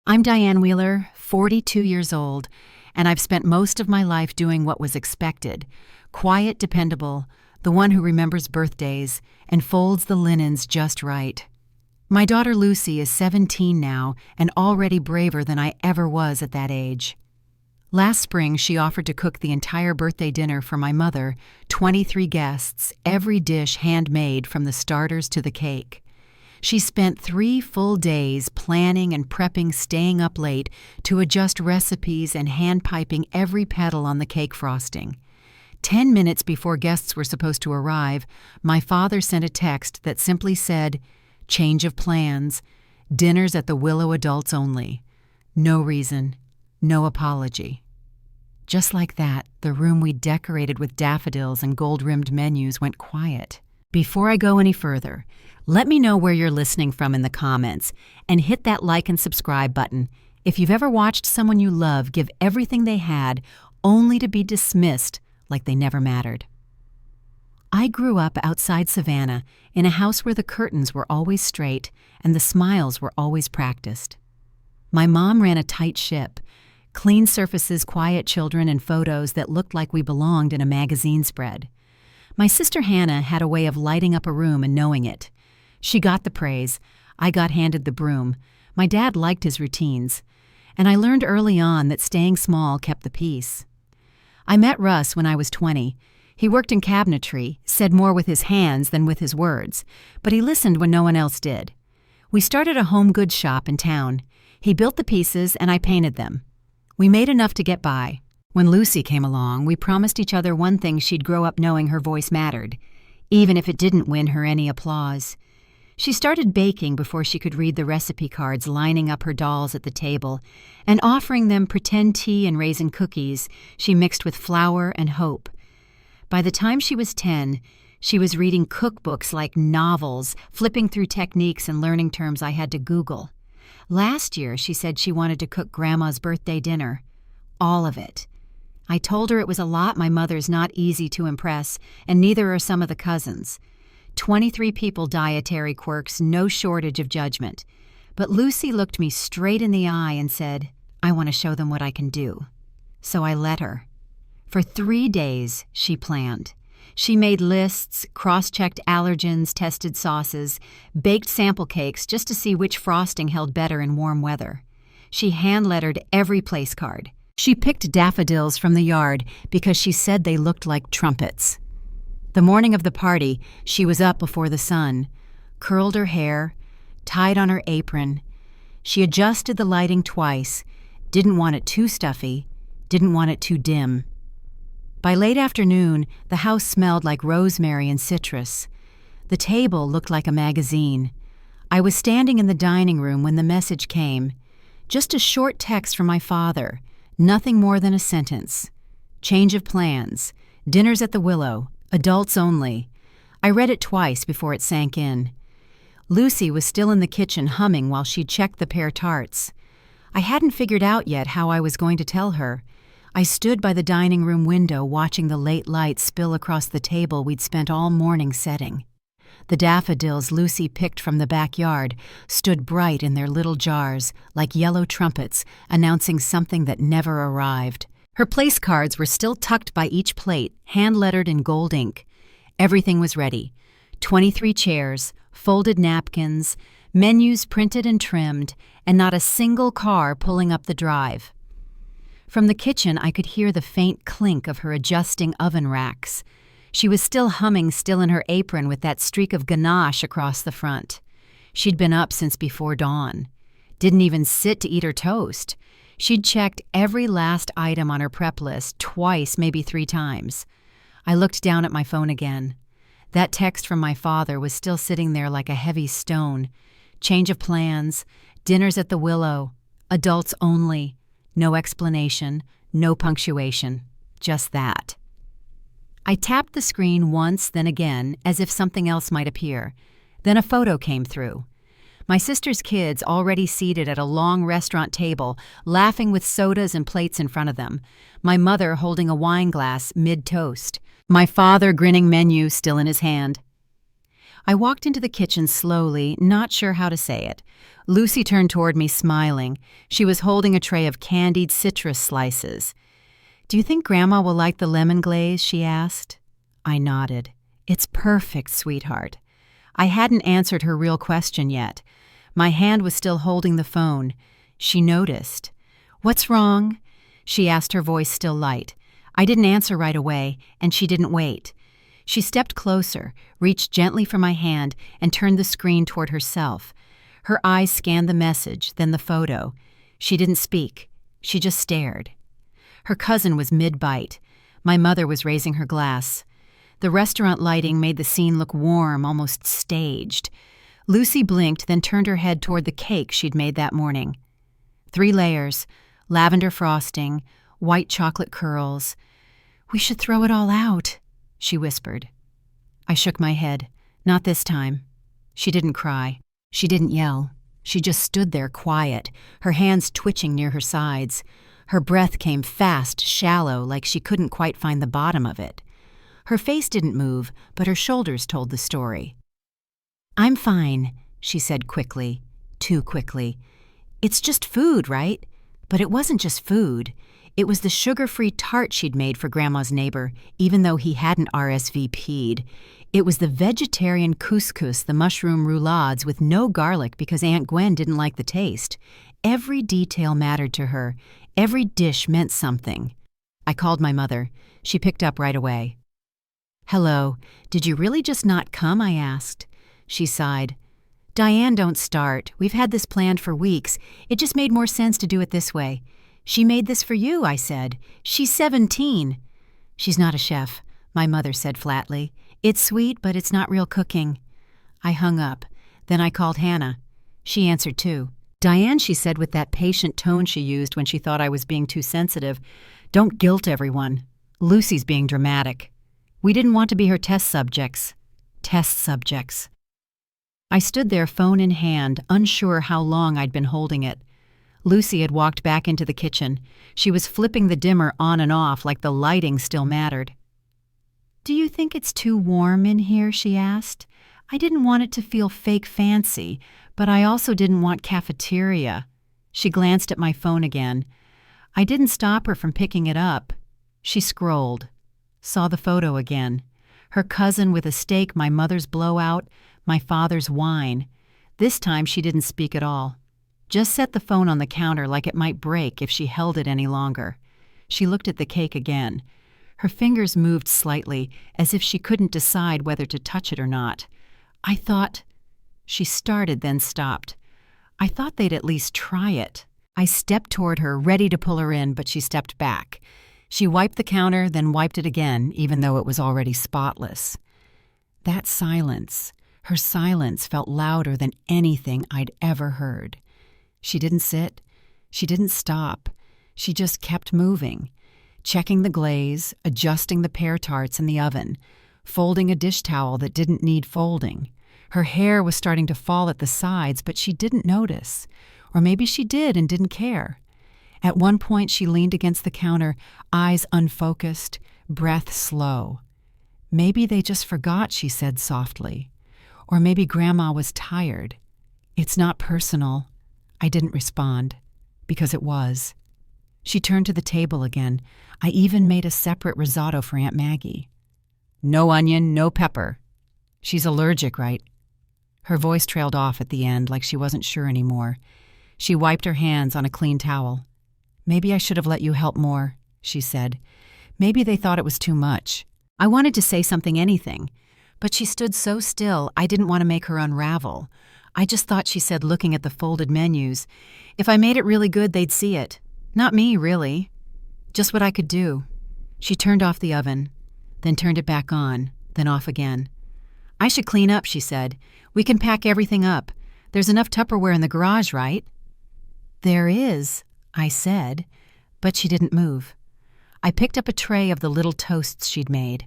I'm Diane Wheeler, 42 years old, and I've spent most of my life doing what was expected. Quiet, dependable, the one who remembers birthdays and folds the linens just right. My daughter Lucy is 17 now and already braver than I ever was at that age. Last spring, she offered to cook the entire birthday dinner for my mother, 23 guests, every dish handmade from the starters to the cake. She spent 3 full days planning and prepping, staying up late to adjust recipes and hand-piping every petal on the cake frosting. 10 minutes before guests were supposed to arrive, my father sent a text that simply said, "Change of plans. Dinner's at the Willow adults only. No reason. No apology." Just like that, the room we decorated with daffodils and gold-rimmed menus went quiet. Before I go any further, let me know where you're listening from in the comments, and hit that like and subscribe button if you've ever watched someone you love give everything they had only to be dismissed like they never mattered. I grew up outside Savannah in a house where the curtains were always straight and the smiles were always practiced. My mom ran a tight ship, clean surfaces, quiet children, and photos that looked like we belonged in a magazine spread. My sister Hannah had a way of lighting up a room and knowing it. She got the praise. I got handed the broom. My dad liked his routines. And I learned early on that staying small kept the peace. I met Russ when I was 20. He worked in cabinetry, said more with his hands than with his words, but he listened when no one else did. We started a home goods shop in town. He built the pieces and I painted them. We made enough to get by. When Lucy came along, we promised each other one thing: she'd grow up knowing her voice mattered, even if it didn't win her any applause. She started baking before she could read the recipe cards lining up her dolls at the table and offering them pretend tea and raisin cookies she mixed with flour and hope. By the time she was 10, she was reading cookbooks like novels, flipping through techniques and learning terms I had to Google. Last year, she said she wanted to cook Grandma's birthday dinner. All of it. I told her it was a lot. My mother's not easy to impress, and neither are some of the cousins. 23 people, dietary quirks, no shortage of judgment. But Lucy looked me straight in the eye and said, "I want to show them what I can do." So I let her. For 3 days, she planned. She made lists, cross-checked allergens, tested sauces, baked sample cakes just to see which frosting held better in warm weather. She hand-lettered every place card. She picked daffodils from the yard because she said they looked like trumpets. The morning of the party, she was up before the sun, curled her hair, tied on her apron. She adjusted the lighting twice, didn't want it too stuffy, didn't want it too dim. By late afternoon, the house smelled like rosemary and citrus. The table looked like a magazine. I was standing in the dining room when the message came. Just a short text from my father, nothing more than a sentence. Change of plans. Dinner's at the Willow. Adults only. I read it twice before it sank in. Lucy was still in the kitchen humming while she checked the pear tarts. I hadn't figured out yet how I was going to tell her. I stood by the dining room window watching the late light spill across the table we'd spent all morning setting. The daffodils Lucy picked from the backyard stood bright in their little jars, like yellow trumpets, announcing something that never arrived. Her place cards were still tucked by each plate, hand-lettered in gold ink. Everything was ready. 23 chairs, folded napkins, menus printed and trimmed, and not a single car pulling up the drive. From the kitchen, I could hear the faint clink of her adjusting oven racks. She was still humming, still in her apron with that streak of ganache across the front. She'd been up since before dawn. Didn't even sit to eat her toast. She'd checked every last item on her prep list twice, maybe 3 times. I looked down at my phone again. That text from my father was still sitting there like a heavy stone. Change of plans. Dinner's at the Willow. Adults only. No explanation. No punctuation. Just that. I tapped the screen once, then again, as if something else might appear. Then a photo came through. My sister's kids already seated at a long restaurant table, laughing with sodas and plates in front of them. My mother holding a wine glass mid-toast. My father grinning menu still in his hand. I walked into the kitchen slowly, not sure how to say it. Lucy turned toward me, smiling. She was holding a tray of candied citrus slices. "Do you think Grandma will like the lemon glaze?" she asked. I nodded. "It's perfect, sweetheart." I hadn't answered her real question yet. My hand was still holding the phone. She noticed. "What's wrong?" she asked, her voice still light. I didn't answer right away, and she didn't wait. She stepped closer, reached gently for my hand, and turned the screen toward herself. Her eyes scanned the message, then the photo. She didn't speak. She just stared. Her cousin was mid-bite. My mother was raising her glass. The restaurant lighting made the scene look warm, almost staged. Lucy blinked, then turned her head toward the cake she'd made that morning. 3 layers, lavender frosting, white chocolate curls. "We should throw it all out," she whispered. I shook my head. "Not this time." She didn't cry. She didn't yell. She just stood there quiet, her hands twitching near her sides. Her breath came fast, shallow, like she couldn't quite find the bottom of it. Her face didn't move, but her shoulders told the story. "I'm fine," she said quickly, too quickly. "It's just food, right?" But it wasn't just food. It was the sugar-free tart she'd made for Grandma's neighbor, even though he hadn't RSVP'd. It was the vegetarian couscous, the mushroom roulades with no garlic because Aunt Gwen didn't like the taste. Every detail mattered to her. Every dish meant something. I called my mother. She picked up right away. "Hello. Did you really just not come?" I asked. She sighed. "Diane, don't start. We've had this planned for weeks. It just made more sense to do it this way." "She made this for you," I said. "She's 17. "She's not a chef," my mother said flatly. "It's sweet, but it's not real cooking." I hung up. Then I called Hannah. She answered too. "Diane," she said with that patient tone she used when she thought I was being too sensitive, "don't guilt everyone. Lucy's being dramatic. We didn't want to be her test subjects." Test subjects. I stood there, phone in hand, unsure how long I'd been holding it. Lucy had walked back into the kitchen. She was flipping the dimmer on and off like the lighting still mattered. "Do you think it's too warm in here?" she asked. I didn't want it to feel fake fancy, but I also didn't want cafeteria. She glanced at my phone again. I didn't stop her from picking it up. She scrolled. Saw the photo again. Her cousin with a steak, my mother's blowout, my father's wine. This time she didn't speak at all. Just set the phone on the counter like it might break if she held it any longer. She looked at the cake again. Her fingers moved slightly, as if she couldn't decide whether to touch it or not. I thought... She started, then stopped. I thought they'd at least try it. I stepped toward her, ready to pull her in, but she stepped back. She wiped the counter, then wiped it again, even though it was already spotless. That silence, her silence, felt louder than anything I'd ever heard. She didn't sit. She didn't stop. She just kept moving, checking the glaze, adjusting the pear tarts in the oven, folding a dish towel that didn't need folding. Her hair was starting to fall at the sides, but she didn't notice. Or maybe she did and didn't care. At one point, she leaned against the counter, eyes unfocused, breath slow. "Maybe they just forgot," she said softly. Or maybe Grandma was tired. "It's not personal." I didn't respond, because it was. She turned to the table again. I even made a separate risotto for Aunt Maggie. "No onion, no pepper. She's allergic, right?" Her voice trailed off at the end, like she wasn't sure anymore. She wiped her hands on a clean towel. "Maybe I should have let you help more," she said. "Maybe they thought it was too much." I wanted to say something, anything, but she stood so still I didn't want to make her unravel. I just thought she said, looking at the folded menus, if I made it really good, they'd see it. Not me, really. Just what I could do. She turned off the oven, then turned it back on, then off again. "I should clean up," she said. "We can pack everything up. There's enough Tupperware in the garage, right?" "There is," I said, but she didn't move. I picked up a tray of the little toasts she'd made.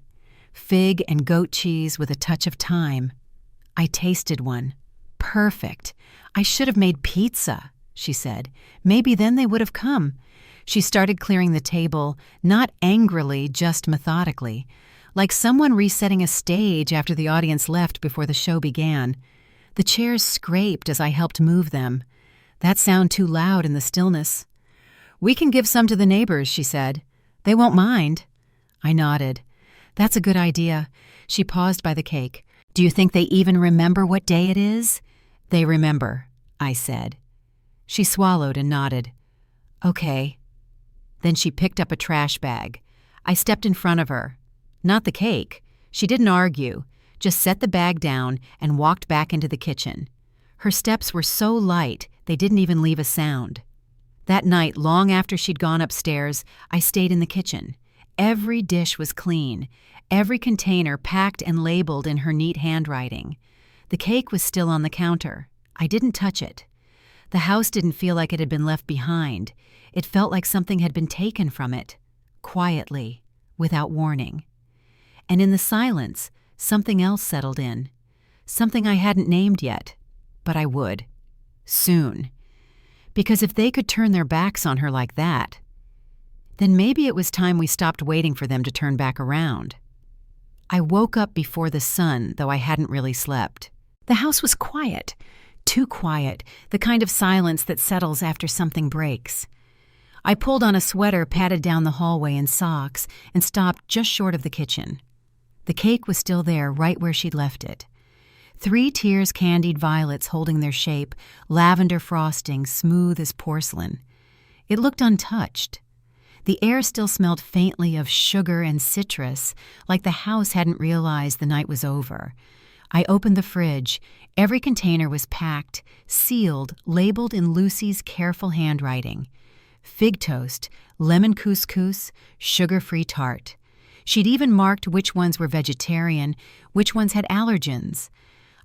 Fig and goat cheese with a touch of thyme. I tasted one. Perfect. "I should have made pizza," she said. "Maybe then they would have come." She started clearing the table, not angrily, just methodically, like someone resetting a stage after the audience left before the show began. The chairs scraped as I helped move them. That sound too loud in the stillness. "We can give some to the neighbors," she said. "They won't mind." I nodded. "That's a good idea." She paused by the cake. "Do you think they even remember what day it is?" "They remember," I said. She swallowed and nodded. "Okay." Then she picked up a trash bag. I stepped in front of her. Not the cake. She didn't argue, just set the bag down and walked back into the kitchen. Her steps were so light, they didn't even leave a sound. That night, long after she'd gone upstairs, I stayed in the kitchen. Every dish was clean, every container packed and labeled in her neat handwriting. The cake was still on the counter. I didn't touch it. The house didn't feel like it had been left behind. It felt like something had been taken from it, quietly, without warning. And in the silence, something else settled in. Something I hadn't named yet, but I would. Soon. Because if they could turn their backs on her like that, then maybe it was time we stopped waiting for them to turn back around. I woke up before the sun, though I hadn't really slept. The house was quiet. Too quiet, the kind of silence that settles after something breaks. I pulled on a sweater padded down the hallway in socks and stopped just short of the kitchen. The cake was still there, right where she'd left it. 3 tiers candied violets holding their shape, lavender frosting, smooth as porcelain. It looked untouched. The air still smelled faintly of sugar and citrus, like the house hadn't realized the night was over. I opened the fridge. Every container was packed, sealed, labeled in Lucy's careful handwriting. Fig toast, lemon couscous, sugar-free tart. She'd even marked which ones were vegetarian, which ones had allergens.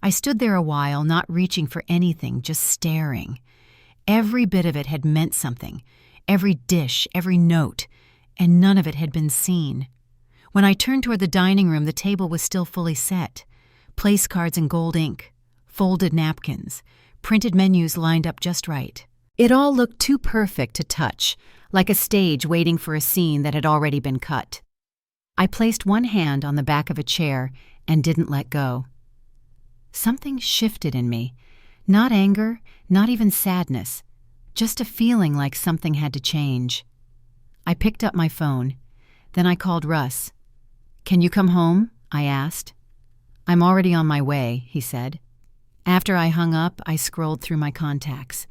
I stood there a while, not reaching for anything, just staring. Every bit of it had meant something. Every dish, every note, and none of it had been seen. When I turned toward the dining room, the table was still fully set. Place cards in gold ink, folded napkins, printed menus lined up just right. It all looked too perfect to touch, like a stage waiting for a scene that had already been cut. I placed one hand on the back of a chair and didn't let go. Something shifted in me. Not anger, not even sadness, just a feeling like something had to change. I picked up my phone. Then I called Russ. "Can you come home?" I asked. "I'm already on my way," he said. After I hung up, I scrolled through my contacts.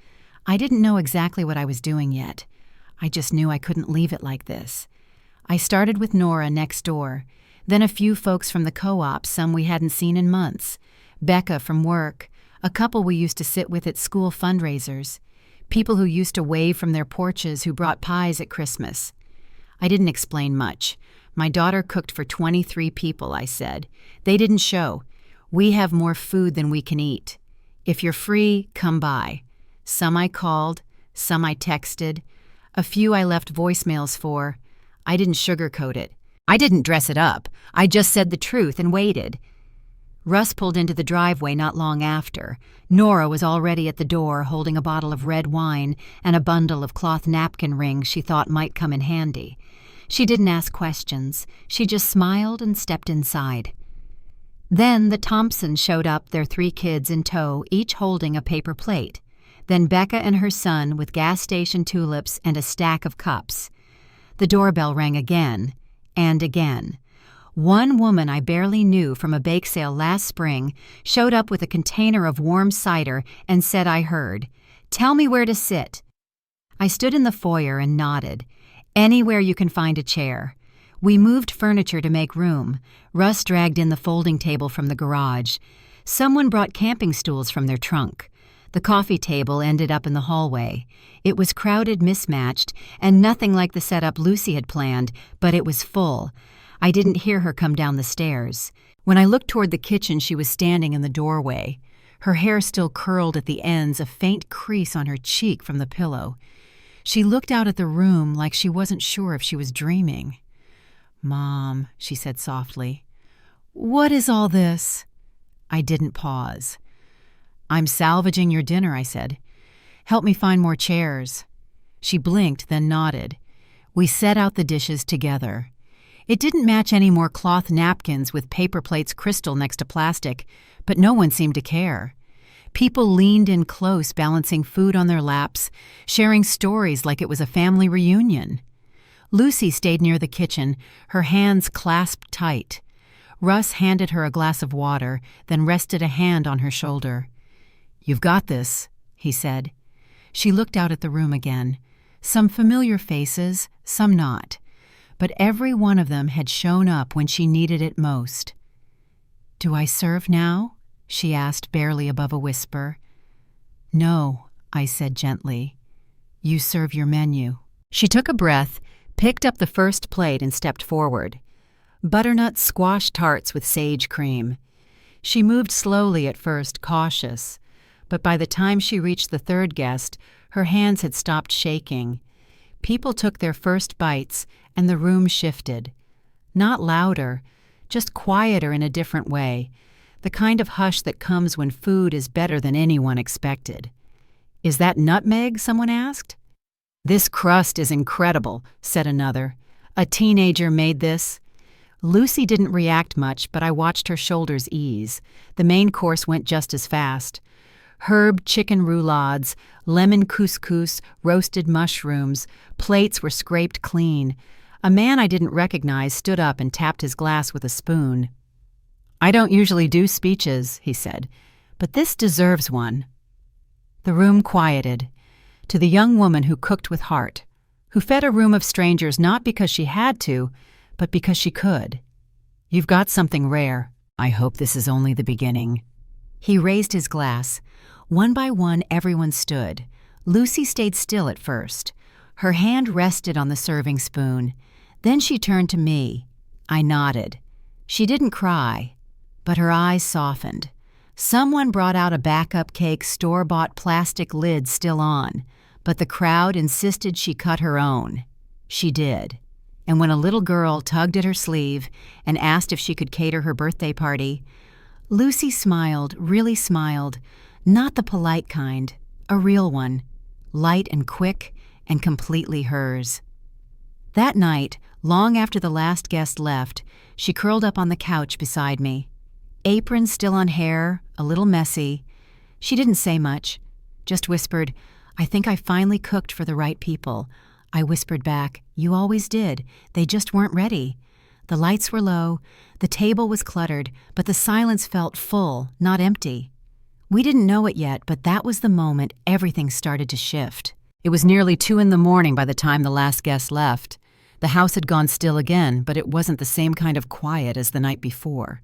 I didn't know exactly what I was doing yet. I just knew I couldn't leave it like this. I started with Nora next door, then a few folks from the co-op, some we hadn't seen in months, Becca from work, a couple we used to sit with at school fundraisers, people who used to wave from their porches who brought pies at Christmas. I didn't explain much. My daughter cooked for 23 people, I said. They didn't show. We have more food than we can eat. If you're free, come by. Some I called, some I texted. A few I left voicemails for. I didn't sugarcoat it. I didn't dress it up. I just said the truth and waited. Russ pulled into the driveway not long after. Nora was already at the door holding a bottle of red wine and a bundle of cloth napkin rings she thought might come in handy. She didn't ask questions. She just smiled and stepped inside. Then the Thompsons showed up, their 3 kids in tow, each holding a paper plate. Then Becca and her son with gas station tulips and a stack of cups. The doorbell rang again and again. One woman I barely knew from a bake sale last spring showed up with a container of warm cider and said I heard, "Tell me where to sit." I stood in the foyer and nodded. "Anywhere you can find a chair." We moved furniture to make room. Russ dragged in the folding table from the garage. Someone brought camping stools from their trunk. The coffee table ended up in the hallway. It was crowded, mismatched, and nothing like the setup Lucy had planned, but it was full. I didn't hear her come down the stairs. When I looked toward the kitchen, she was standing in the doorway. Her hair still curled at the ends, a faint crease on her cheek from the pillow. She looked out at the room like she wasn't sure if she was dreaming. "Mom," she said softly, "what is all this?" I didn't pause. "I'm salvaging your dinner," I said. "Help me find more chairs." She blinked, then nodded. We set out the dishes together. It didn't match any more cloth napkins with paper plates crystal next to plastic, but no one seemed to care. People leaned in close, balancing food on their laps, sharing stories like it was a family reunion. Lucy stayed near the kitchen, her hands clasped tight. Russ handed her a glass of water, then rested a hand on her shoulder. "You've got this," he said. She looked out at the room again. Some familiar faces, some not. But every one of them had shown up when she needed it most. "Do I serve now?" she asked, barely above a whisper. "No," I said gently. "You serve your menu." She took a breath, picked up the first plate and stepped forward. Butternut squash tarts with sage cream. She moved slowly at first, cautious, but by the time she reached the third guest, her hands had stopped shaking. People took their first bites, and the room shifted. Not louder, just quieter in a different way, the kind of hush that comes when food is better than anyone expected. "Is that nutmeg?" someone asked. "This crust is incredible," said another. "A teenager made this." Lucy didn't react much, but I watched her shoulders ease. The main course went just as fast. Herb chicken roulades, lemon couscous, roasted mushrooms. Plates were scraped clean. A man I didn't recognize stood up and tapped his glass with a spoon. "I don't usually do speeches," he said, "but this deserves one." The room quieted. To the young woman who cooked with heart, who fed a room of strangers not because she had to, but because she could. "You've got something rare. I hope this is only the beginning." He raised his glass. One by one, everyone stood. Lucy stayed still at first. Her hand rested on the serving spoon. Then she turned to me. I nodded. She didn't cry, but her eyes softened. Someone brought out a backup cake, store-bought plastic lid still on, but the crowd insisted she cut her own. She did. And when a little girl tugged at her sleeve and asked if she could cater her birthday party, Lucy smiled, really smiled, not the polite kind, a real one, light and quick and completely hers. That night, long after the last guest left, she curled up on the couch beside me. Apron still on hair, a little messy. She didn't say much, just whispered, "I think I finally cooked for the right people." I whispered back, "You always did. They just weren't ready." The lights were low, the table was cluttered, but the silence felt full, not empty. We didn't know it yet, but that was the moment everything started to shift. It was nearly 2 a.m. by the time the last guest left. The house had gone still again, but it wasn't the same kind of quiet as the night before.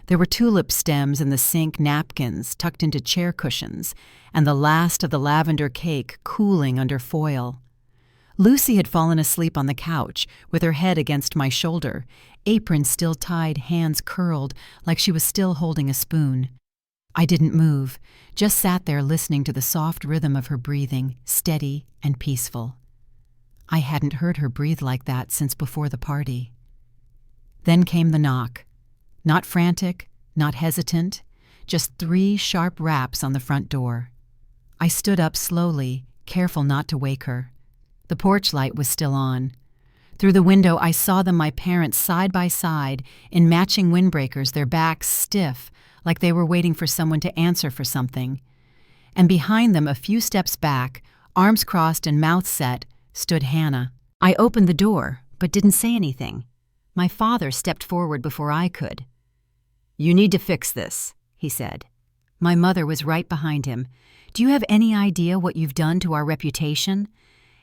There were tulip stems in the sink napkins tucked into chair cushions, and the last of the lavender cake cooling under foil. Lucy had fallen asleep on the couch, with her head against my shoulder, apron still tied, hands curled, like she was still holding a spoon. I didn't move, just sat there listening to the soft rhythm of her breathing, steady and peaceful. I hadn't heard her breathe like that since before the party. Then came the knock. Not frantic, not hesitant, just 3 sharp raps on the front door. I stood up slowly, careful not to wake her. The porch light was still on. Through the window, I saw them, my parents, side by side, in matching windbreakers, their backs stiff, like they were waiting for someone to answer for something. And behind them, a few steps back, arms crossed and mouth set, stood Hannah. I opened the door, but didn't say anything. My father stepped forward before I could. "You need to fix this," he said. My mother was right behind him. "Do you have any idea what you've done to our reputation?"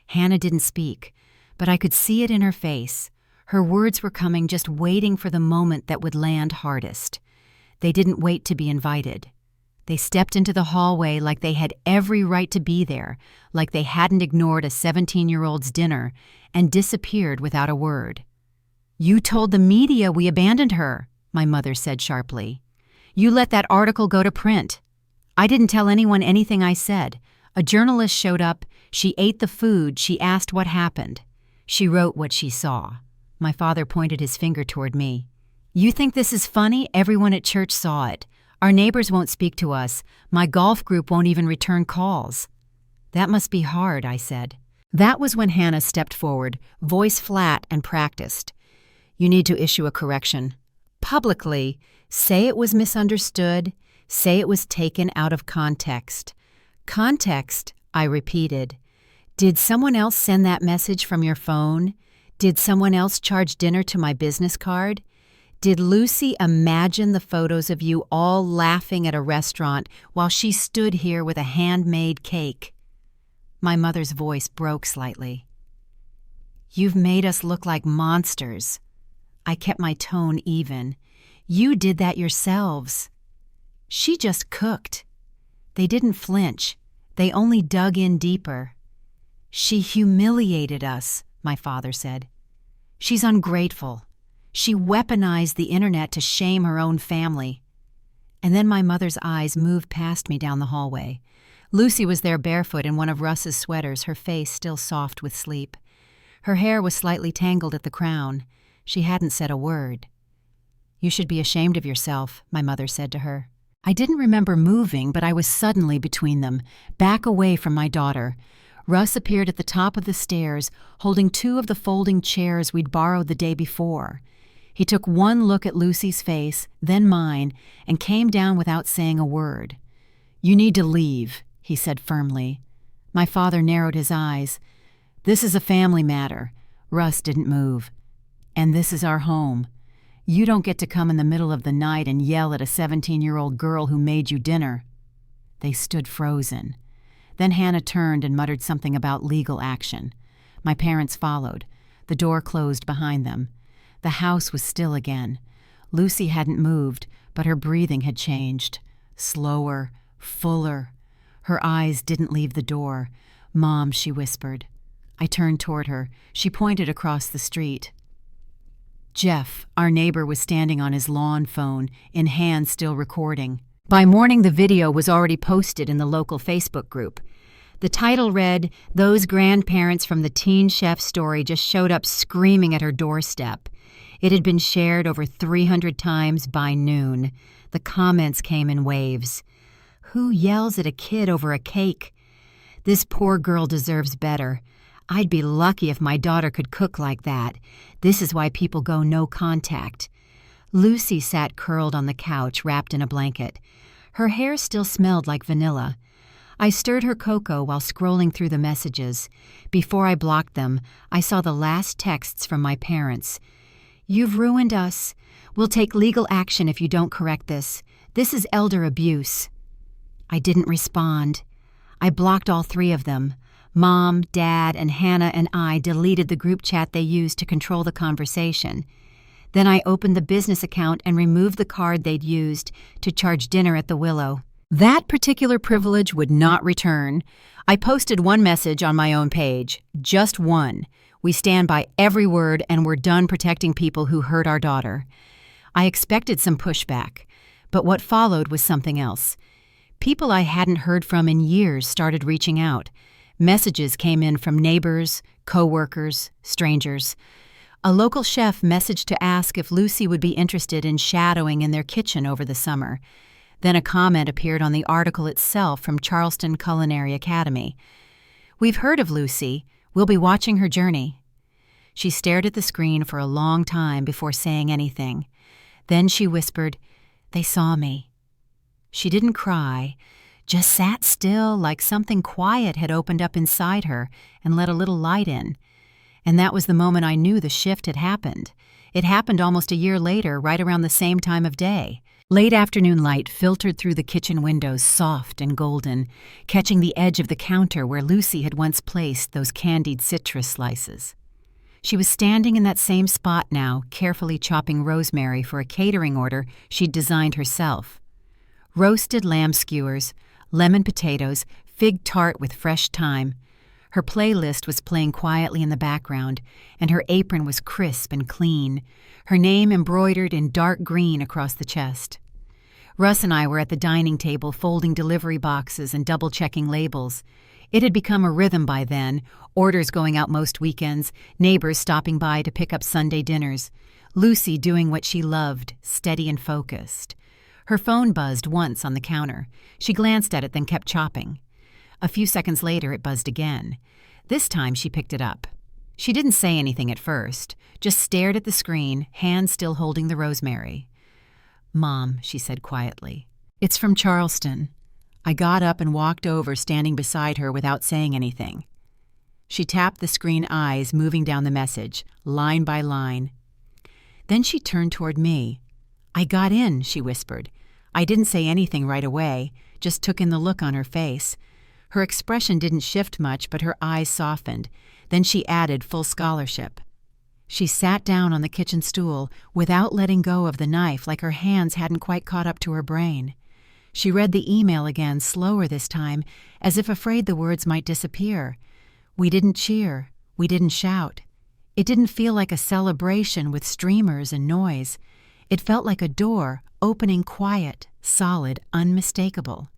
Hannah didn't speak, but I could see it in her face. Her words were coming, just waiting for the moment that would land hardest. They didn't wait to be invited. They stepped into the hallway like they had every right to be there, like they hadn't ignored a 17-year-old's dinner, and disappeared without a word. "You told the media we abandoned her," my mother said sharply. "You let that article go to print." "I didn't tell anyone anything I said. A journalist showed up. She ate the food. She asked what happened. She wrote what she saw." My father pointed his finger toward me. "You think this is funny? Everyone at church saw it. Our neighbors won't speak to us. My golf group won't even return calls." "That must be hard," I said. That was when Hannah stepped forward, voice flat and practiced. You need to issue a correction. Publicly, say it was misunderstood, say it was taken out of context. Context, I repeated. Did someone else send that message from your phone? Did someone else charge dinner to my business card? Did Lucy imagine the photos of you all laughing at a restaurant while she stood here with a handmade cake? My mother's voice broke slightly. You've made us look like monsters. I kept my tone even. You did that yourselves. She just cooked. They didn't flinch. They only dug in deeper. She humiliated us, my father said. She's ungrateful. She weaponized the internet to shame her own family. And then my mother's eyes moved past me down the hallway. Lucy was there barefoot in one of Russ's sweaters, her face still soft with sleep. Her hair was slightly tangled at the crown. She hadn't said a word. You should be ashamed of yourself, my mother said to her. I didn't remember moving, but I was suddenly between them, back away from my daughter. Russ appeared at the top of the stairs, holding two of the folding chairs we'd borrowed the day before. He took one look at Lucy's face, then mine, and came down without saying a word. You need to leave, he said firmly. My father narrowed his eyes. This is a family matter. Russ didn't move. And this is our home. You don't get to come in the middle of the night and yell at a 17-year-old girl who made you dinner. They stood frozen. Then Hannah turned and muttered something about legal action. My parents followed. The door closed behind them. The house was still again. Lucy hadn't moved, but her breathing had changed. Slower, fuller. Her eyes didn't leave the door. Mom, she whispered. I turned toward her. She pointed across the street. Jeff, our neighbor, was standing on his lawn phone, in hand still recording. By morning, the video was already posted in the local Facebook group. The title read, "Those grandparents from the teen chef story just showed up screaming at her doorstep." It had been shared over 300 times by noon. The comments came in waves. Who yells at a kid over a cake? This poor girl deserves better. I'd be lucky if my daughter could cook like that. This is why people go no contact. Lucy sat curled on the couch, wrapped in a blanket. Her hair still smelled like vanilla. I stirred her cocoa while scrolling through the messages. Before I blocked them, I saw the last texts from my parents. You've ruined us. We'll take legal action if you don't correct this. This is elder abuse. I didn't respond. I blocked all three of them. Mom, Dad, and Hannah and I deleted the group chat they used to control the conversation. Then I opened the business account and removed the card they'd used to charge dinner at the Willow. That particular privilege would not return. I posted one message on my own page, just one. We stand by every word and we're done protecting people who hurt our daughter. I expected some pushback, but what followed was something else. People I hadn't heard from in years started reaching out. Messages came in from neighbors, co-workers, strangers. A local chef messaged to ask if Lucy would be interested in shadowing in their kitchen over the summer. Then a comment appeared on the article itself from Charleston Culinary Academy. We've heard of Lucy. We'll be watching her journey. She stared at the screen for a long time before saying anything. Then she whispered, "They saw me." She didn't cry, just sat still like something quiet had opened up inside her and let a little light in. And that was the moment I knew the shift had happened. It happened almost a year later, right around the same time of day. Late afternoon light filtered through the kitchen windows, soft and golden, catching the edge of the counter where Lucy had once placed those candied citrus slices. She was standing in that same spot now, carefully chopping rosemary for a catering order she'd designed herself. Roasted lamb skewers, lemon potatoes, fig tart with fresh thyme. Her playlist was playing quietly in the background, and her apron was crisp and clean, her name embroidered in dark green across the chest. Russ and I were at the dining table folding delivery boxes and double-checking labels. It had become a rhythm by then, orders going out most weekends, neighbors stopping by to pick up Sunday dinners, Lucy doing what she loved, steady and focused. Her phone buzzed once on the counter. She glanced at it, then kept chopping. A few seconds later, it buzzed again. This time, she picked it up. She didn't say anything at first, just stared at the screen, hands still holding the rosemary. "Mom," she said quietly. "It's from Charleston." I got up and walked over, standing beside her without saying anything. She tapped the screen eyes, moving down the message, line by line. Then she turned toward me. "I got in," she whispered. I didn't say anything right away, just took in the look on her face. Her expression didn't shift much, but her eyes softened. Then she added full scholarship. She sat down on the kitchen stool without letting go of the knife, like her hands hadn't quite caught up to her brain. She read the email again, slower this time, as if afraid the words might disappear. We didn't cheer. We didn't shout. It didn't feel like a celebration with streamers and noise. It felt like a door opening, quiet, solid, unmistakable.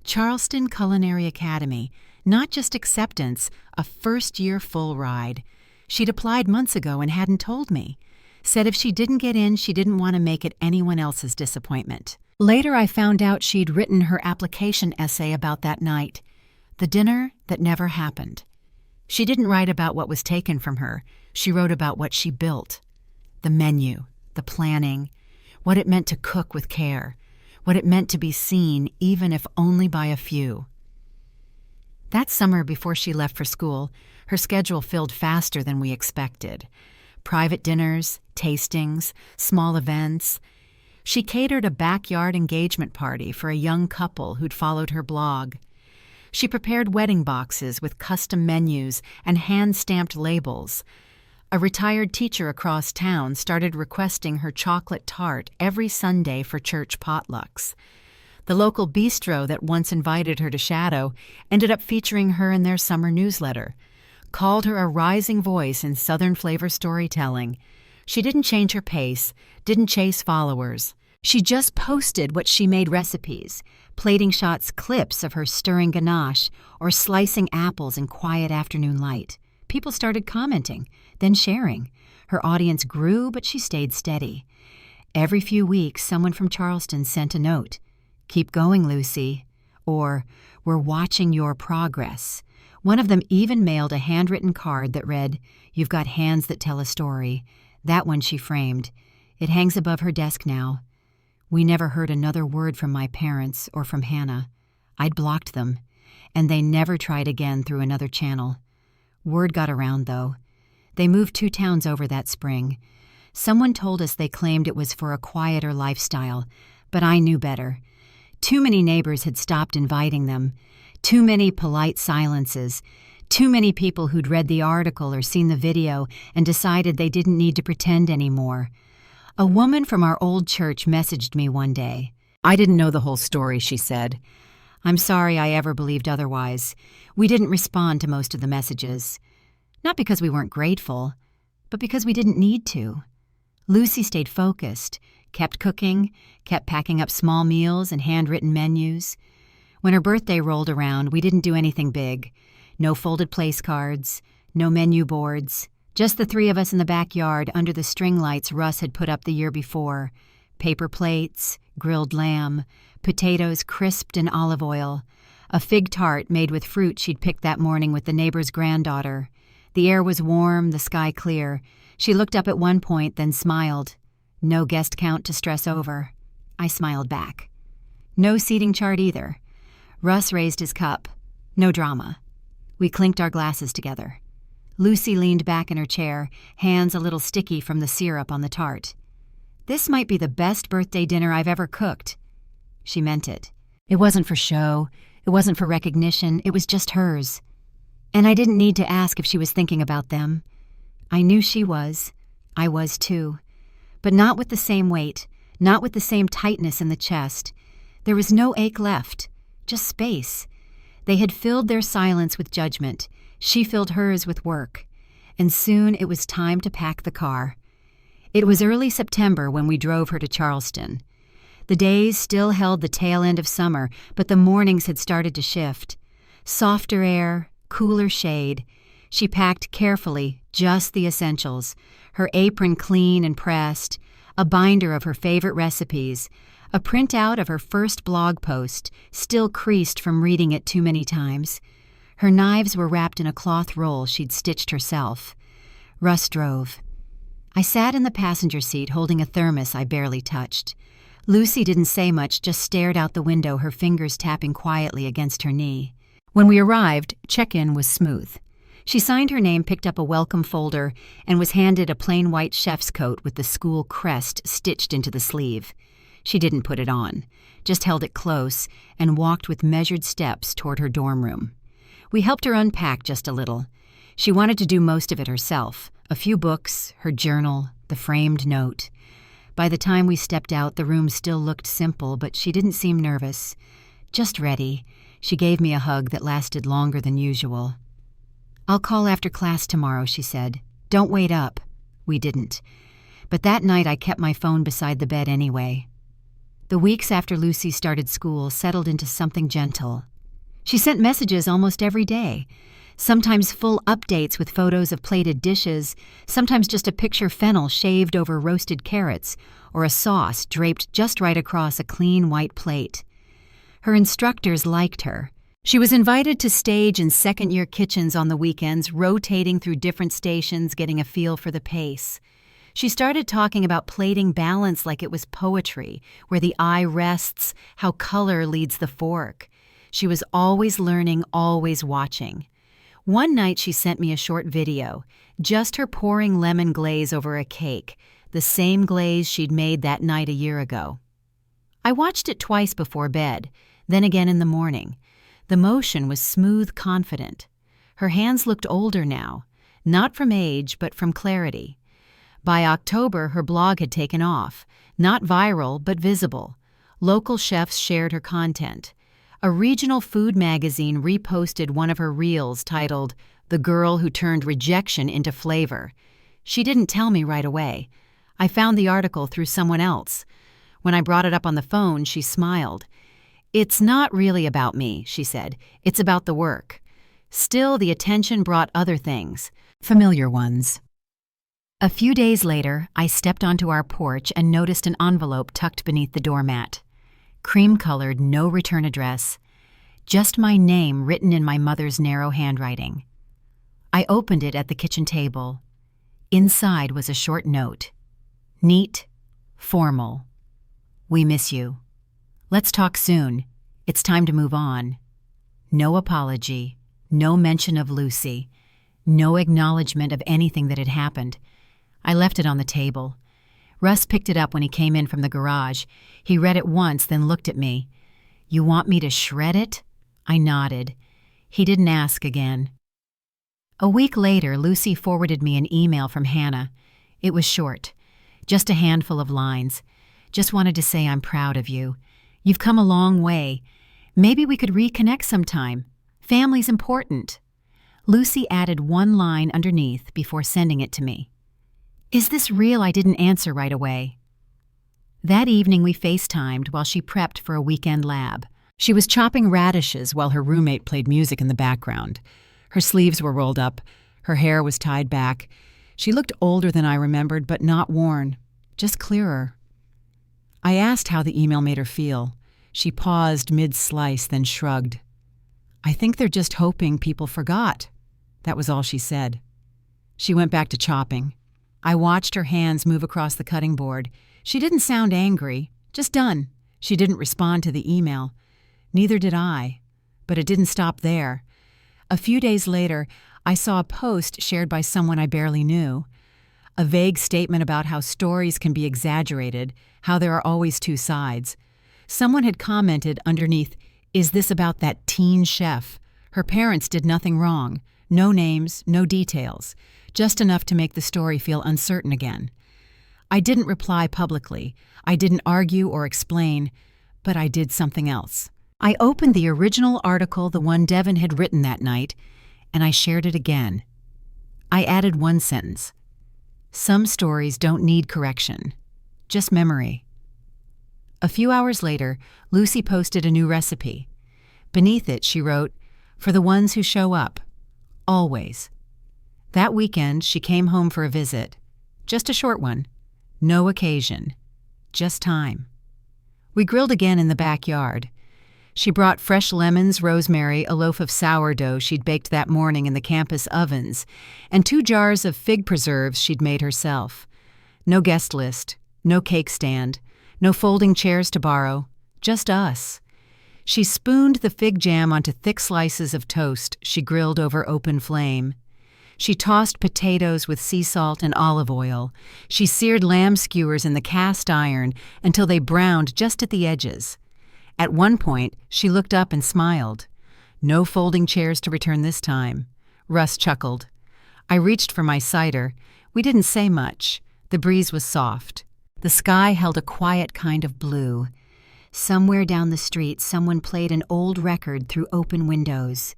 Charleston Culinary Academy, not just acceptance, a first-year full ride. She'd applied months ago and hadn't told me. Said if she didn't get in, she didn't want to make it anyone else's disappointment. Later I found out she'd written her application essay about that night, the dinner that never happened. She didn't write about what was taken from her. She wrote about what she built. The menu, the planning, what it meant to cook with care, what it meant to be seen, even if only by a few. That summer before she left for school, her schedule filled faster than we expected. Private dinners, tastings, small events. She catered a backyard engagement party for a young couple who'd followed her blog. She prepared wedding boxes with custom menus and hand-stamped labels. A retired teacher across town started requesting her chocolate tart every Sunday for church potlucks. The local bistro that once invited her to shadow ended up featuring her in their summer newsletter, called her a rising voice in Southern flavor storytelling. She didn't change her pace, didn't chase followers. She just posted what she made recipes, plating shots clips of her stirring ganache or slicing apples in quiet afternoon light. People started commenting, then sharing. Her audience grew, but she stayed steady. Every few weeks, someone from Charleston sent a note. "Keep going, Lucy," or "We're watching your progress." One of them even mailed a handwritten card that read, "You've got hands that tell a story." That one she framed. It hangs above her desk now. We never heard another word from my parents or from Hannah. I'd blocked them, and they never tried again through another channel. Word got around, though. They moved 2 towns over that spring. Someone told us they claimed it was for a quieter lifestyle, but I knew better. Too many neighbors had stopped inviting them. Too many polite silences. Too many people who'd read the article or seen the video and decided they didn't need to pretend anymore. A woman from our old church messaged me one day. "I didn't know the whole story," she said. "I'm sorry I ever believed otherwise. We didn't respond to most of the messages. Not because we weren't grateful, but because we didn't need to." Lucy stayed focused, kept cooking, kept packing up small meals and handwritten menus. When her birthday rolled around, we didn't do anything big. No folded place cards, no menu boards. Just the 3 of us in the backyard under the string lights Russ had put up the year before. Paper plates, grilled lamb, potatoes crisped in olive oil, a fig tart made with fruit she'd picked that morning with the neighbor's granddaughter. The air was warm, the sky clear. She looked up at one point, then smiled. No guest count to stress over. I smiled back. No seating chart either. Russ raised his cup. No drama. We clinked our glasses together. Lucy leaned back in her chair, hands a little sticky from the syrup on the tart. "This might be the best birthday dinner I've ever cooked." She meant it. It wasn't for show. It wasn't for recognition. It was just hers. And I didn't need to ask if she was thinking about them. I knew she was. I was too. But not with the same weight, not with the same tightness in the chest. There was no ache left, just space. They had filled their silence with judgment. She filled hers with work. And soon it was time to pack the car. It was early September when we drove her to Charleston. The days still held the tail end of summer, but the mornings had started to shift. Softer air, cooler shade. She packed carefully, just the essentials, her apron clean and pressed, a binder of her favorite recipes, a printout of her first blog post, still creased from reading it too many times. Her knives were wrapped in a cloth roll she'd stitched herself. Russ drove. I sat in the passenger seat holding a thermos I barely touched. Lucy didn't say much, just stared out the window, her fingers tapping quietly against her knee. When we arrived, check-in was smooth. She signed her name, picked up a welcome folder, and was handed a plain white chef's coat with the school crest stitched into the sleeve. She didn't put it on, just held it close and walked with measured steps toward her dorm room. We helped her unpack just a little. She wanted to do most of it herself, a few books, her journal, the framed note. By the time we stepped out, the room still looked simple, but she didn't seem nervous. Just ready. She gave me a hug that lasted longer than usual. "I'll call after class tomorrow," she said. "Don't wait up." We didn't. But that night I kept my phone beside the bed anyway. The weeks after Lucy started school settled into something gentle. She sent messages almost every day, sometimes full updates with photos of plated dishes, sometimes just a picture fennel shaved over roasted carrots, or a sauce draped just right across a clean white plate. Her instructors liked her. She was invited to stage in second-year kitchens on the weekends, rotating through different stations, getting a feel for the pace. She started talking about plating balance like it was poetry, where the eye rests, how color leads the fork. She was always learning, always watching. One night she sent me a short video, just her pouring lemon glaze over a cake, the same glaze she'd made that night a year ago. I watched it twice before bed, then again in the morning. The motion was smooth, confident. Her hands looked older now, not from age, but from clarity. By October, her blog had taken off, not viral, but visible. Local chefs shared her content. A regional food magazine reposted one of her reels titled, "The Girl Who Turned Rejection into Flavor." She didn't tell me right away. I found the article through someone else. When I brought it up on the phone, she smiled. "It's not really about me," she said. "It's about the work." Still, the attention brought other things, familiar ones. A few days later, I stepped onto our porch and noticed an envelope tucked beneath the doormat. Cream-colored, no return address. Just my name written in my mother's narrow handwriting. I opened it at the kitchen table. Inside was a short note. Neat, formal. "We miss you. Let's talk soon. It's time to move on." No apology, no mention of Lucy, no acknowledgement of anything that had happened. I left it on the table. Russ picked it up when he came in from the garage. He read it once, then looked at me. "You want me to shred it?" I nodded. He didn't ask again. A week later, Lucy forwarded me an email from Hannah. It was short, just a handful of lines. "Just wanted to say I'm proud of you. You've come a long way. Maybe we could reconnect sometime. Family's important." Lucy added one line underneath before sending it to me. "Is this real?" I didn't answer right away. That evening we FaceTimed while she prepped for a weekend lab. She was chopping radishes while her roommate played music in the background. Her sleeves were rolled up, her hair was tied back. She looked older than I remembered, but not worn, just clearer. I asked how the email made her feel. She paused mid-slice, then shrugged. "I think they're just hoping people forgot." That was all she said. She went back to chopping. I watched her hands move across the cutting board. She didn't sound angry, just done. She didn't respond to the email. Neither did I. But it didn't stop there. A few days later, I saw a post shared by someone I barely knew. A vague statement about how stories can be exaggerated, how there are always two sides. Someone had commented underneath, "Is this about that teen chef? Her parents did nothing wrong. No names, no details. Just enough to make the story feel uncertain again." I didn't reply publicly. I didn't argue or explain, but I did something else. I opened the original article, the one Devin had written that night, and I shared it again. I added one sentence. "Some stories don't need correction, just memory." A few hours later, Lucy posted a new recipe. Beneath it, she wrote, "For the ones who show up. Always." That weekend, she came home for a visit. Just a short one. No occasion. Just time. We grilled again in the backyard. She brought fresh lemons, rosemary, a loaf of sourdough she'd baked that morning in the campus ovens, and 2 jars of fig preserves she'd made herself. No guest list, no cake stand, no folding chairs to borrow, just us. She spooned the fig jam onto thick slices of toast she grilled over open flame. She tossed potatoes with sea salt and olive oil. She seared lamb skewers in the cast iron until they browned just at the edges. At one point, she looked up and smiled. No folding chairs to return this time. Russ chuckled. I reached for my cider. We didn't say much. The breeze was soft. The sky held a quiet kind of blue. Somewhere down the street, someone played an old record through open windows.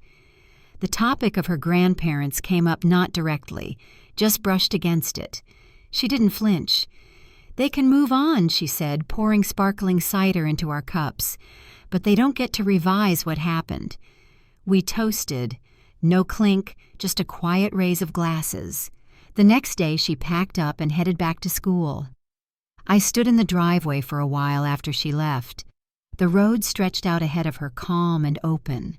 The topic of her grandparents came up not directly, just brushed against it. She didn't flinch. They can move on, she said, pouring sparkling cider into our cups, but they don't get to revise what happened. We toasted. No clink, just a quiet raise of glasses. The next day she packed up and headed back to school. I stood in the driveway for a while after she left. The road stretched out ahead of her, calm and open.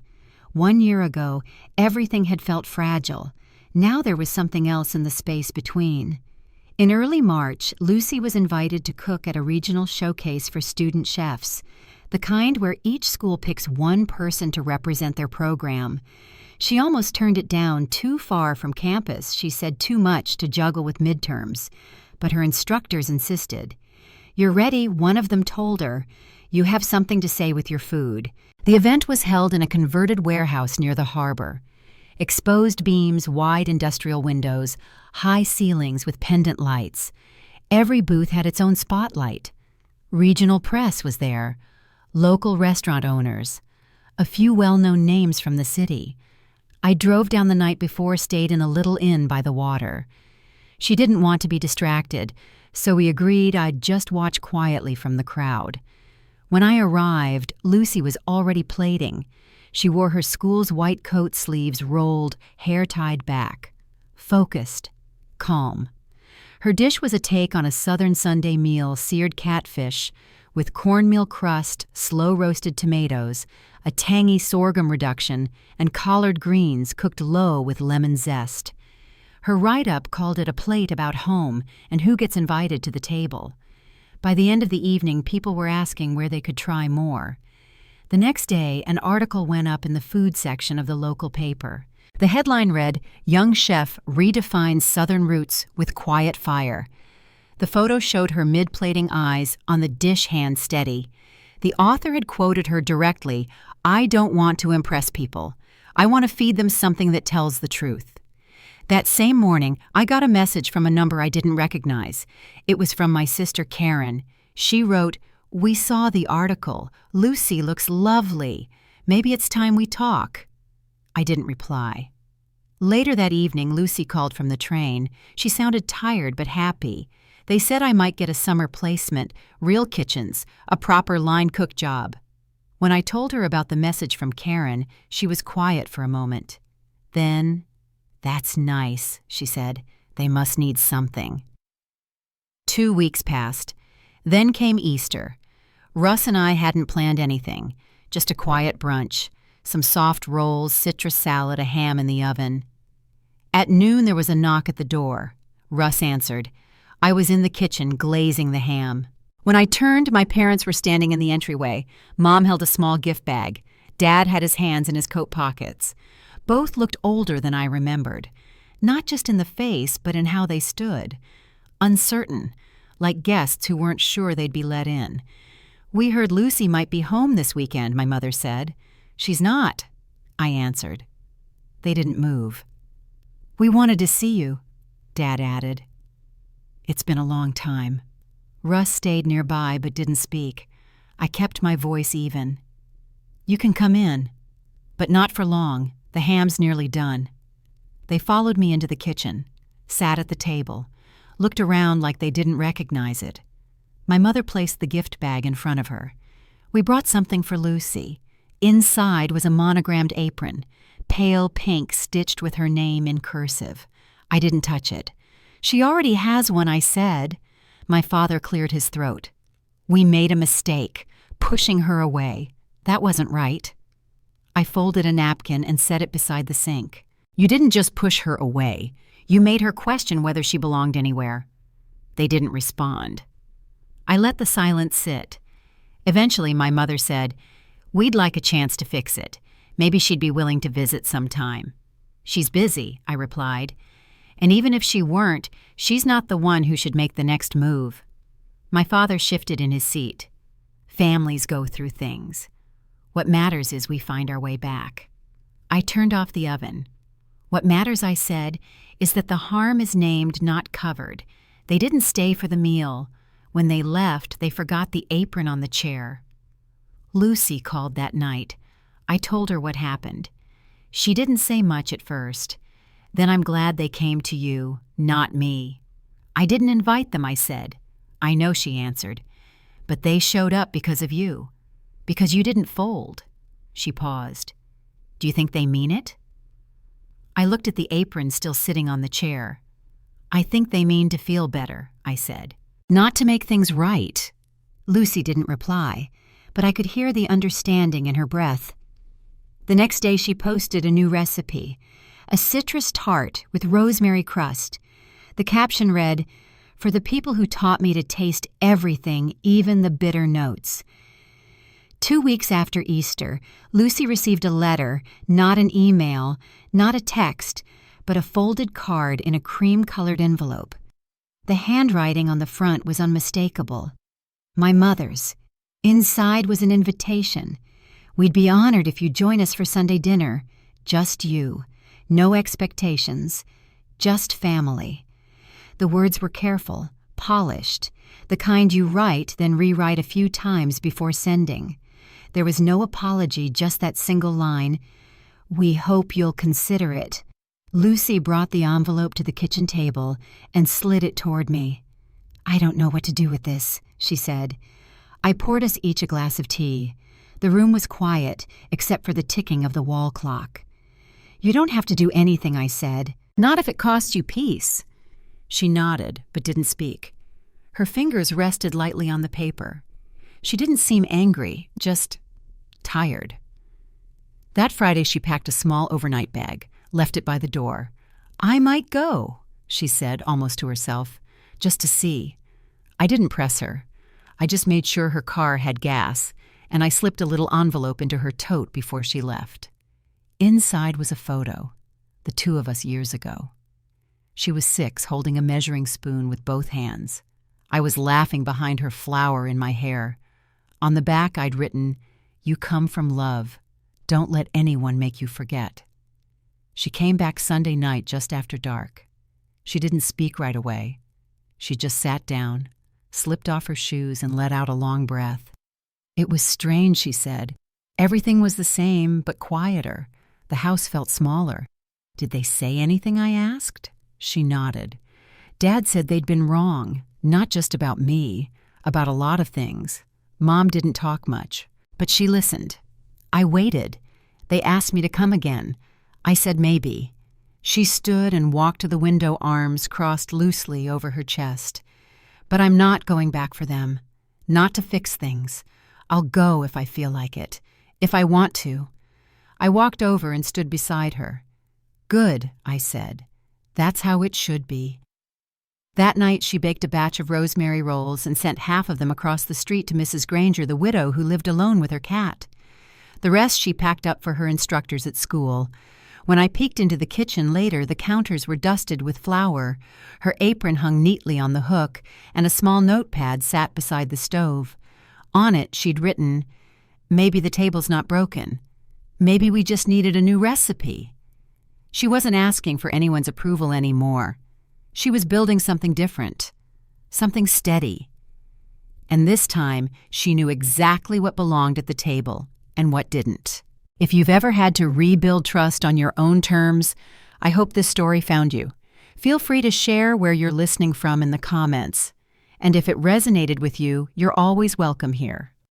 1 year ago, everything had felt fragile. Now there was something else in the space between. In early March, Lucy was invited to cook at a regional showcase for student chefs, the kind where each school picks one person to represent their program. She almost turned it down, too far from campus. She said too much to juggle with midterms. But her instructors insisted. "You're ready," one of them told her. "You have something to say with your food." The event was held in a converted warehouse near the harbor. Exposed beams, wide industrial windows, high ceilings with pendant lights. Every booth had its own spotlight. Regional press was there, local restaurant owners, a few well-known names from the city. I drove down the night before, stayed in a little inn by the water. She didn't want to be distracted, so we agreed I'd just watch quietly from the crowd. When I arrived, Lucy was already plating. She wore her school's white coat sleeves rolled, hair tied back. Focused. Calm. Her dish was a take on a Southern Sunday meal, seared catfish, with cornmeal crust, slow-roasted tomatoes, a tangy sorghum reduction, and collard greens cooked low with lemon zest. Her write-up called it a plate about home and who gets invited to the table. By the end of the evening, people were asking where they could try more. The next day, an article went up in the food section of the local paper. The headline read, "Young Chef Redefines Southern Roots with Quiet Fire." The photo showed her mid-plating eyes on the dish hand steady. The author had quoted her directly, "I don't want to impress people. I want to feed them something that tells the truth." That same morning, I got a message from a number I didn't recognize. It was from my sister Karen. She wrote, "We saw the article. Lucy looks lovely. Maybe it's time we talk." I didn't reply. Later that evening, Lucy called from the train. She sounded tired but happy. They said I might get a summer placement, real kitchens, a proper line cook job. When I told her about the message from Karen, she was quiet for a moment. Then, "That's nice," she said. "They must need something." 2 weeks passed. Then came Easter. Russ and I hadn't planned anything, just a quiet brunch, some soft rolls, citrus salad, a ham in the oven. At noon there was a knock at the door. Russ answered. I was in the kitchen glazing the ham. When I turned, my parents were standing in the entryway. Mom held a small gift bag. Dad had his hands in his coat pockets. Both looked older than I remembered, not just in the face, but in how they stood. Uncertain, like guests who weren't sure they'd be let in. "We heard Lucy might be home this weekend," my mother said. "She's not," I answered. They didn't move. "We wanted to see you," Dad added. It's been a long time. Russ stayed nearby but didn't speak. I kept my voice even. "You can come in, but not for long. The ham's nearly done." They followed me into the kitchen, sat at the table, looked around like they didn't recognize it. My mother placed the gift bag in front of her. "We brought something for Lucy." Inside was a monogrammed apron, pale pink stitched with her name in cursive. I didn't touch it. "She already has one," I said. My father cleared his throat. "We made a mistake, pushing her away. That wasn't right. I folded a napkin and set it beside the sink. You didn't just push her away. You made her question whether she belonged anywhere. They didn't respond. I let the silence sit. Eventually, my mother said, "We'd like a chance to fix it. Maybe she'd be willing to visit sometime." "She's busy," I replied. "And even if she weren't, she's not the one who should make the next move." My father shifted in his seat. Families go through things. What matters is we find our way back. I turned off the oven. What matters, I said, is that the harm is named, not covered. They didn't stay for the meal. When they left, they forgot the apron on the chair. Lucy called that night. I told her what happened. She didn't say much at first. "Then I'm glad they came to you, not me." "I didn't invite them," I said. "I know," she answered. "But they showed up because of you. Because you didn't fold." She paused. "Do you think they mean it?" I looked at the apron still sitting on the chair. "I think they mean to feel better," I said. "Not to make things right." Lucy didn't reply, but I could hear the understanding in her breath. The next day she posted a new recipe, a citrus tart with rosemary crust. The caption read, "For the people who taught me to taste everything, even the bitter notes." 2 weeks after Easter, Lucy received a letter, not an email, not a text, but a folded card in a cream-colored envelope. The handwriting on the front was unmistakable. My mother's. Inside was an invitation. "We'd be honored if you join us for Sunday dinner. Just you. No expectations. Just family." The words were careful, polished, the kind you write, then rewrite a few times before sending. There was no apology, just that single line, "We hope you'll consider it." Lucy brought the envelope to the kitchen table and slid it toward me. "I don't know what to do with this," she said. I poured us each a glass of tea. The room was quiet, except for the ticking of the wall clock. "You don't have to do anything," I said. "Not if it costs you peace." She nodded, but didn't speak. Her fingers rested lightly on the paper. She didn't seem angry, just tired. That Friday she packed a small overnight bag, left it by the door. "I might go," she said, almost to herself, "just to see." I didn't press her. I just made sure her car had gas, and I slipped a little envelope into her tote before she left. Inside was a photo, the two of us years ago. She was 6, holding a measuring spoon with both hands. I was laughing behind her flower in my hair. On the back I'd written, "You come from love. Don't let anyone make you forget." She came back Sunday night just after dark. She didn't speak right away. She just sat down, slipped off her shoes, and let out a long breath. "It was strange," she said. "Everything was the same, but quieter. The house felt smaller." "Did they say anything?" I asked. She nodded. "Dad said they'd been wrong, not just about me, about a lot of things. Mom didn't talk much, but she listened. I waited. They asked me to come again. I said maybe." She stood and walked to the window, arms crossed loosely over her chest. "But I'm not going back for them. Not to fix things. I'll go if I feel like it, if I want to." I walked over and stood beside her. "Good," I said. "That's how it should be." That night she baked a batch of rosemary rolls and sent half of them across the street to Mrs. Granger, the widow who lived alone with her cat. The rest she packed up for her instructors at school. When I peeked into the kitchen later, the counters were dusted with flour. Her apron hung neatly on the hook, and a small notepad sat beside the stove. On it she'd written, "Maybe the table's not broken. Maybe we just needed a new recipe." She wasn't asking for anyone's approval anymore. She was building something different, something steady. And this time, she knew exactly what belonged at the table and what didn't. If you've ever had to rebuild trust on your own terms, I hope this story found you. Feel free to share where you're listening from in the comments. And if it resonated with you, you're always welcome here.